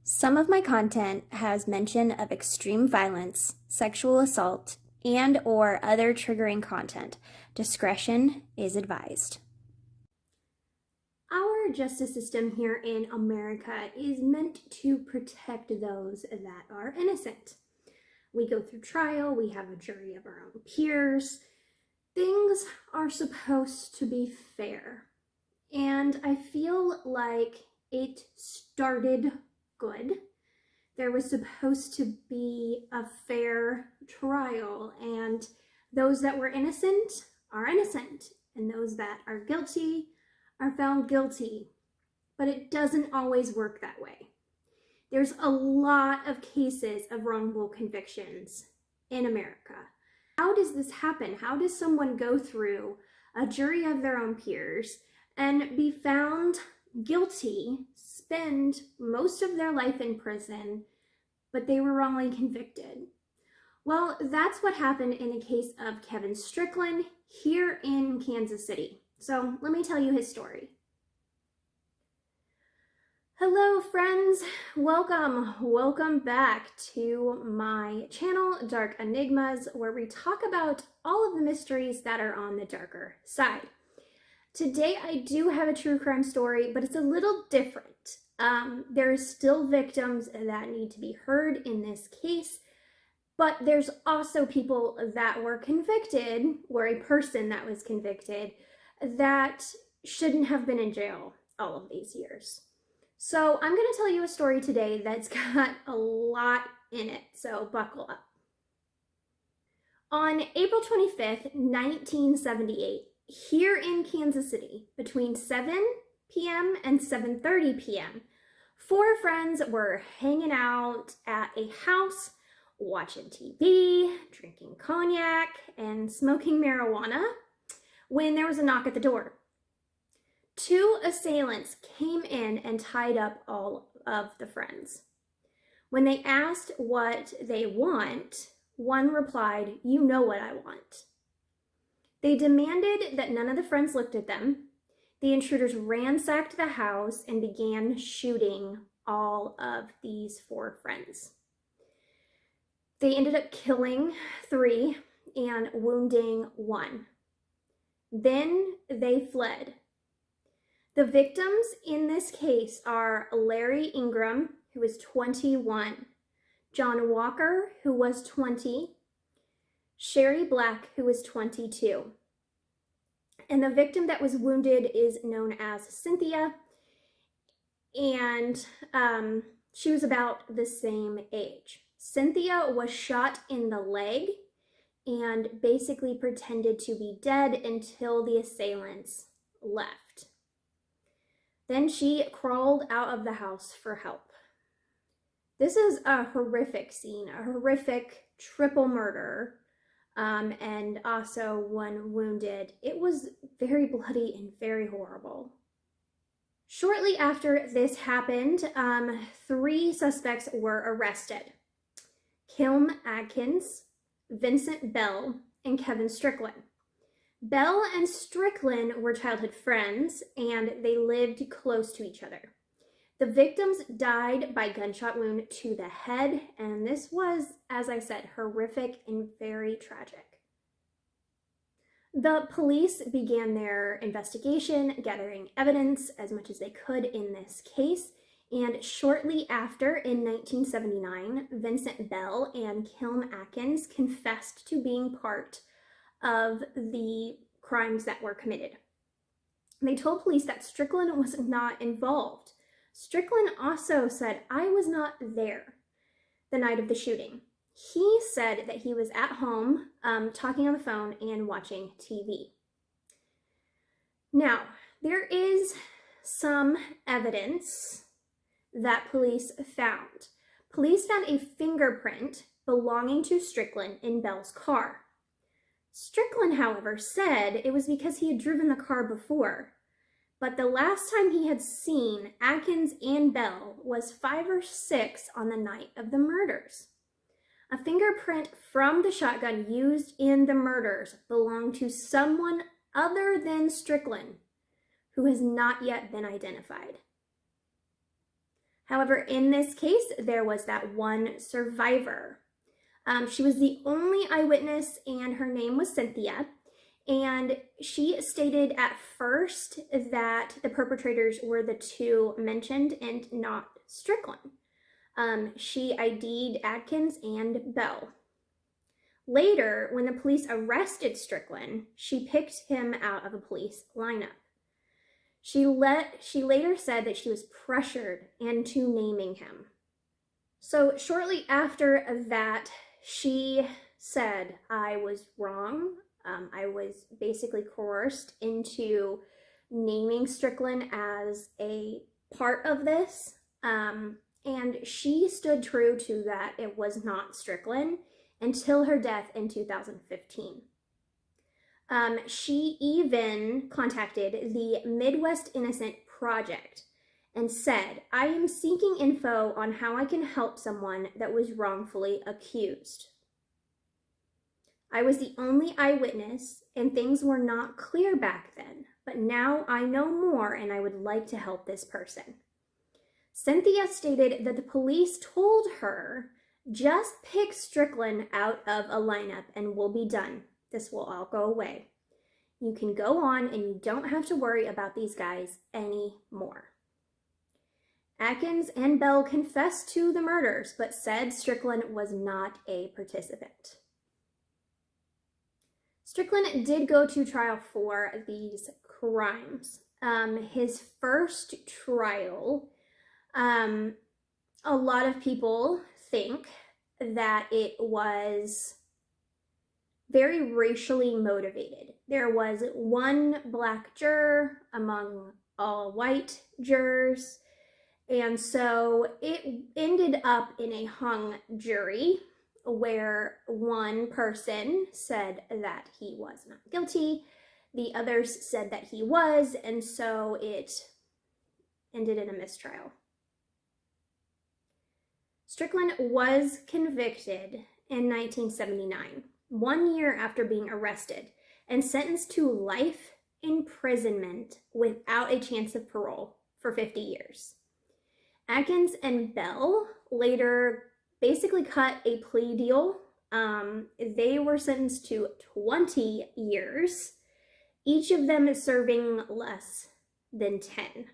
Some of my content has mention of extreme violence, sexual assault, and/or other triggering content. Discretion is advised. Our justice system here in America is meant to protect those that are innocent. We go through trial, we have a jury of our own peers. Things are supposed to be fair. And I feel like it started good. There was supposed to be a fair trial, and those that were innocent are innocent, and those that are guilty are found guilty. But it doesn't always work that way. There's a lot of cases of wrongful convictions in America. How does this happen? How does someone go through a jury of their own peers and be found guilty, spend most of their life in prison, but they were wrongly convicted? Well, that's what happened in the case of Kevin Stickland here in Kansas City. So let me tell you his story. Hello friends, welcome back to my channel, Dark Enigmas, where we talk about all of the mysteries that are on the darker side. Today I do have a true crime story, but it's a little different. There are still victims that need to be heard in this case, but there's also people that were convicted, or a person that was convicted, that shouldn't have been in jail all of these years. So I'm going to tell you a story today that's got a lot in it, so buckle up. On April 25th, 1978, here in Kansas City, between 7 p.m. and 7:30 p.m., 4 friends were hanging out at a house, watching TV, drinking cognac, and smoking marijuana when there was a knock at the door. 2 assailants came in and tied up all of the friends. When they asked what they want, one replied, "You know what I want." They demanded that none of the friends looked at them. The intruders ransacked the house and began shooting all of these 4 friends. They ended up killing 3 and wounding 1. Then they fled. The victims in this case are Larry Ingram, who was 21, John Walker, who was 20, Sherry Black, who was 22. And the victim that was wounded is known as Cynthia, and she was about the same age. Cynthia was shot in the leg and basically pretended to be dead until the assailants left. Then she crawled out of the house for help. This is a horrific scene, a horrific triple murder, and also 1 wounded. It was very bloody and very horrible. Shortly after this happened, 3 suspects were arrested: Kilm Atkins, Vincent Bell, and Kevin Stickland. Bell and Strickland were childhood friends, and they lived close to each other. The victims died by gunshot wound to the head, and this was, as I said, horrific and very tragic. The police began their investigation, gathering evidence as much as they could in this case, and shortly after, in 1979, Vincent Bell and Kilm Atkins confessed to being part of the crimes that were committed. They told police that Strickland was not involved. Strickland also said, "I was not there the night of the shooting." He said that he was at home talking on the phone and watching TV. Now, there is some evidence that police found. Police found a fingerprint belonging to Strickland in Bell's car. Strickland, however, said it was because he had driven the car before, but the last time he had seen Atkins and Bell was 5 or 6 on the night of the murders. A fingerprint from the shotgun used in the murders belonged to someone other than Strickland, who has not yet been identified. However, in this case, there was that one survivor. She was the only eyewitness, and her name was Cynthia. And she stated at first that the perpetrators were the two mentioned and not Strickland. She ID'd Adkins and Bell. Later, when the police arrested Strickland, she picked him out of a police lineup. She later said that she was pressured into naming him. So shortly after that, she said, "I was wrong. I was basically coerced into naming Strickland as a part of this." And she stood true to that it was not Strickland until her death in 2015. She even contacted the Midwest Innocent Project and said, "I am seeking info on how I can help someone that was wrongfully accused. I was the only eyewitness and things were not clear back then, but now I know more and I would like to help this person." Cynthia stated that the police told her, "Just pick Strickland out of a lineup and we'll be done. This will all go away. You can go on and you don't have to worry about these guys anymore." Atkins and Bell confessed to the murders, but said Strickland was not a participant. Strickland did go to trial for these crimes. His first trial, a lot of people think that it was very racially motivated. There was one black juror among all white jurors, and so it ended up in a hung jury where one person said that he was not guilty, the others said that he was, and so it ended in a mistrial. Strickland was convicted in 1979, 1 year after being arrested, and sentenced to life imprisonment without a chance of parole for 50 years. Atkins and Bell later basically cut a plea deal. They were sentenced to 20 years, each of them serving less than 10.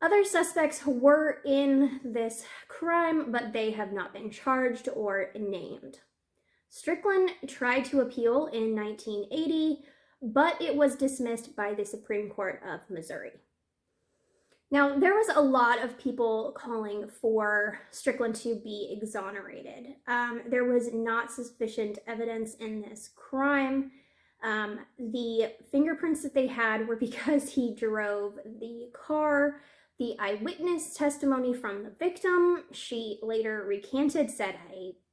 Other suspects were in this crime, but they have not been charged or named. Strickland tried to appeal in 1980, but it was dismissed by the Supreme Court of Missouri. Now, there was a lot of people calling for Strickland to be exonerated. There was not sufficient evidence in this crime. The fingerprints that they had were because he drove the car. The eyewitness testimony from the victim, she later recanted, said,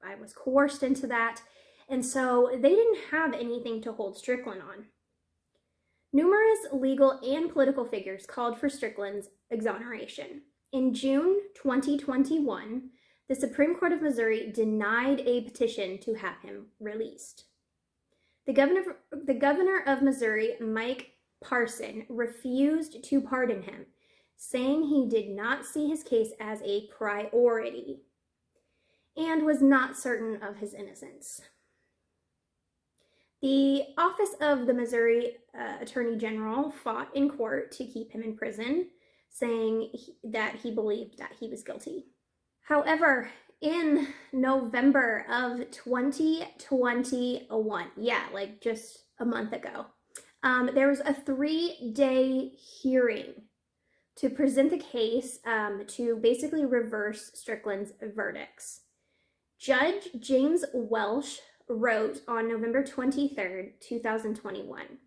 I was coerced into that. And so they didn't have anything to hold Strickland on. Numerous legal and political figures called for Strickland's exoneration. In June 2021, the Supreme Court of Missouri denied a petition to have him released. The governor of Missouri, Mike Parson, refused to pardon him, saying he did not see his case as a priority and was not certain of his innocence. The office of the Missouri Attorney General fought in court to keep him in prison, saying that he believed that he was guilty. However, in November of 2021, just a month ago, there was a 3-day hearing to present the case to basically reverse Strickland's verdicts. Judge James Welsh wrote on November 23rd, 2021,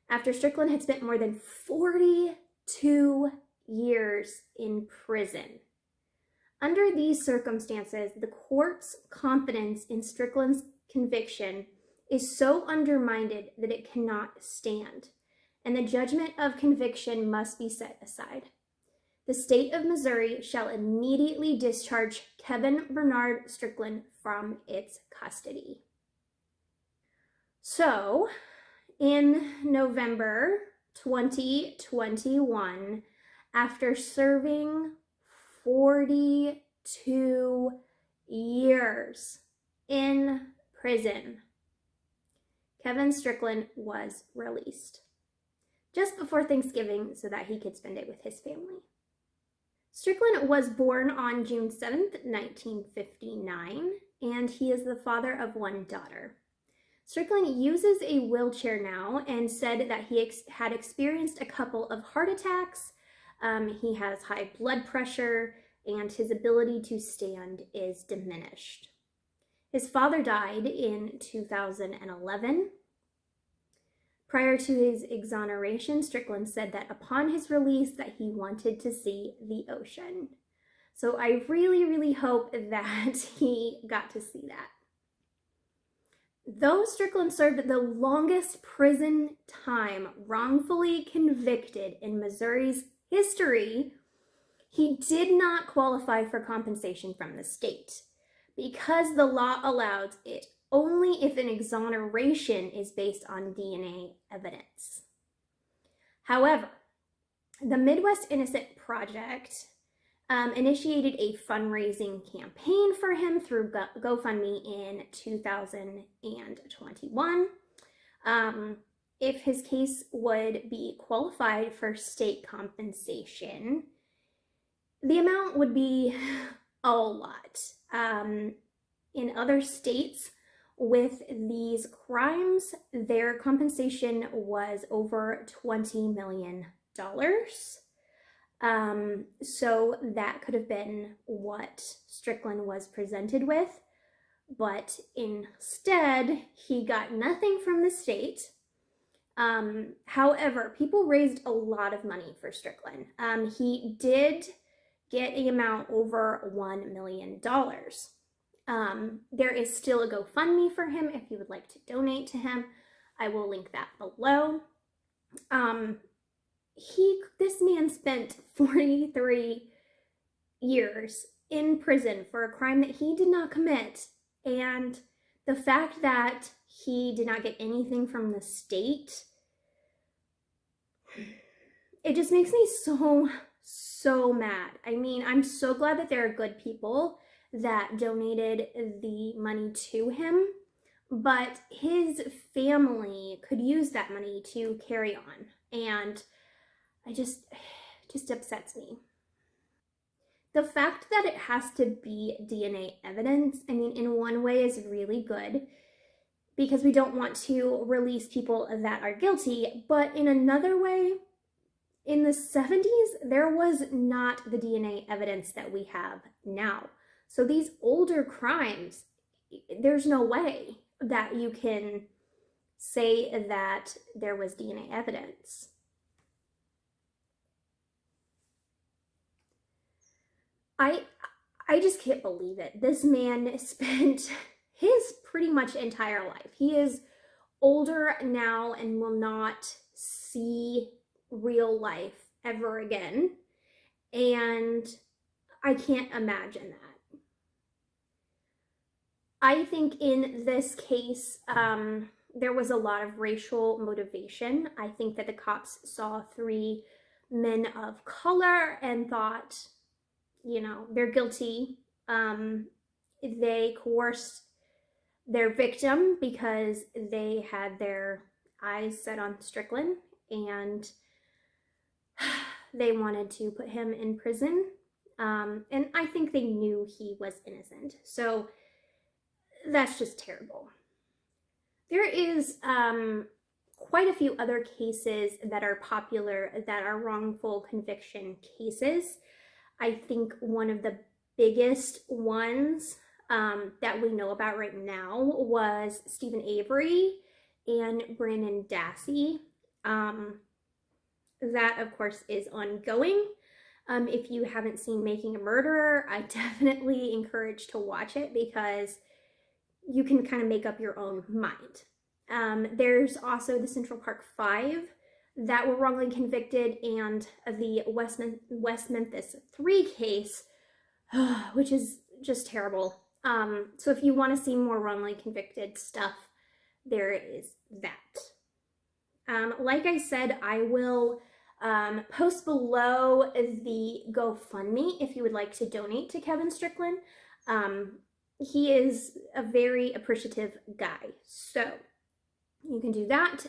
after Strickland had spent more than 42 years in prison. Under these circumstances, the court's confidence in Strickland's conviction is so undermined that it cannot stand, and the judgment of conviction must be set aside. the state of Missouri shall immediately discharge Kevin Bernard Strickland from its custody. So, in November 2021, after serving 42 years in prison, Kevin Stickland was released just before Thanksgiving so that he could spend it with his family. Strickland was born on June 7th, 1959, and he is the father of one daughter. Strickland uses a wheelchair now and said that he had experienced a couple of heart attacks. He has high blood pressure, and his ability to stand is diminished. His father died in 2011. Prior to his exoneration, Strickland said that upon his release that he wanted to see the ocean. So I really, really hope that he got to see that. Though Strickland served the longest prison time wrongfully convicted in Missouri's history, he did not qualify for compensation from the state because the law allows it only if an exoneration is based on DNA evidence. However, the Midwest Innocent Project initiated a fundraising campaign for him through GoFundMe in 2021. If his case would be qualified for state compensation, the amount would be a lot. In other states with these crimes, their compensation was over $20 million. So that could have been what Strickland was presented with, but instead he got nothing from the state. However, people raised a lot of money for Strickland. He did get an amount over $1 million. There is still a GoFundMe for him if you would like to donate to him. I will link that below. This man spent 43 years in prison for a crime that he did not commit. And the fact that he did not get anything from the state, it just makes me so mad. I mean, I'm so glad that there are good people that donated the money to him, but his family could use that money to carry on. And it just upsets me. The fact that it has to be DNA evidence, I mean, in one way is really good because we don't want to release people that are guilty, but in another way, in the 70s, there was not the DNA evidence that we have now. So these older crimes, there's no way that you can say that there was DNA evidence. I just can't believe it. This man spent his pretty much entire life. He is older now and will not see real life ever again. And I can't imagine that. I think in this case, there was a lot of racial motivation. I think that the cops saw 3 men of color and thought, you know, they're guilty. They coerced their victim because they had their eyes set on Strickland and they wanted to put him in prison. And I think they knew he was innocent. So that's just terrible. There is quite a few other cases that are popular that are wrongful conviction cases. I think one of the biggest ones that we know about right now was Stephen Avery and Brandon Dassey. That, of course, is ongoing. If you haven't seen Making a Murderer, I definitely encourage to watch it because you can kind of make up your own mind. There's also the Central Park 5 that were wrongly convicted, and the West Memphis 3 case, which is just terrible. So if you want to see more wrongly convicted stuff, there is that. Like I said, I will post below the GoFundMe if you would like to donate to Kevin Stickland. He is a very appreciative guy, so you can do that.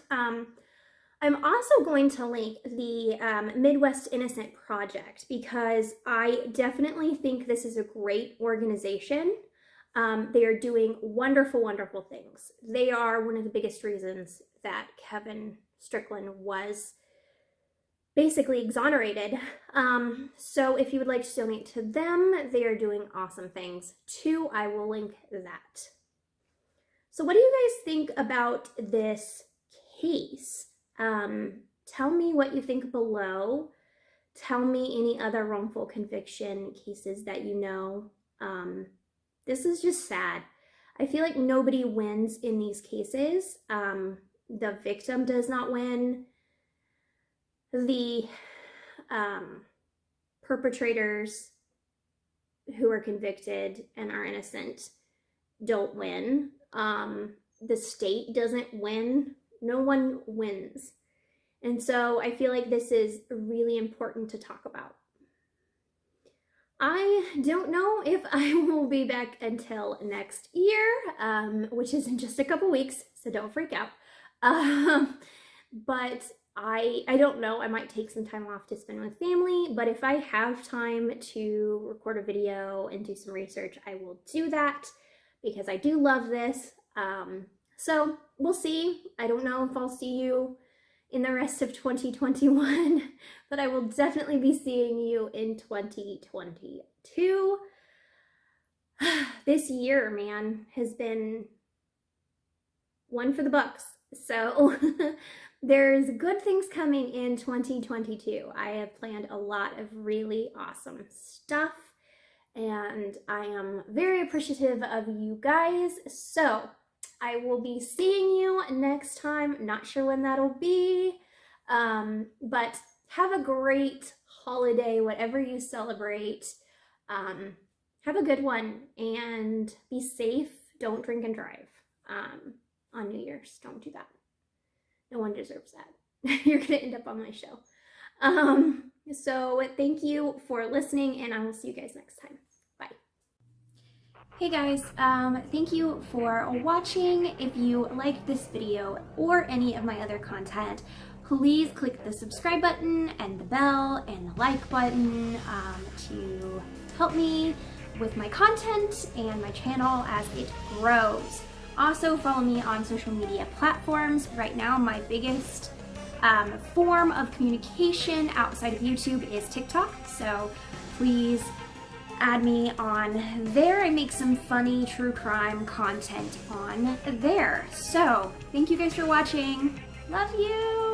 I'm also going to link the Midwest Innocent Project, because I definitely think this is a great organization. They are doing wonderful, wonderful things. They are one of the biggest reasons that Kevin Stickland was basically exonerated. So if you would like to donate to them, they are doing awesome things too. I will link that. So what do you guys think about this case? Tell me what you think below. Tell me any other wrongful conviction cases that you know. This is just sad. I feel like nobody wins in these cases. The victim does not win. The perpetrators who are convicted and are innocent don't win. The state doesn't win. No one wins. And so I feel like this is really important to talk about. I don't know if I will be back until next year, which is in just a couple weeks, so don't freak out. But I don't know, I might take some time off to spend with family, but if I have time to record a video and do some research, I will do that, because I do love this. So we'll see. I don't know if I'll see you in the rest of 2021, but I will definitely be seeing you in 2022. This year, man, has been one for the books. So there's good things coming in 2022. I have planned a lot of really awesome stuff, and I am very appreciative of you guys. So I will be seeing you next time. Not sure when that'll be, but have a great holiday, whatever you celebrate. Have a good one and be safe. Don't drink and drive on New Year's. Don't do that. No one deserves that. You're gonna end up on my show. So thank you for listening, and I will see you guys next time. Bye. Hey guys, thank you for watching. If you liked this video or any of my other content, please click the subscribe button and the bell and the like button to help me with my content and my channel as it grows. Also follow me on social media platforms. Right now my biggest form of communication outside of YouTube is TikTok, so please add me on there. I make some funny true crime content on there. So thank you guys for watching. Love you.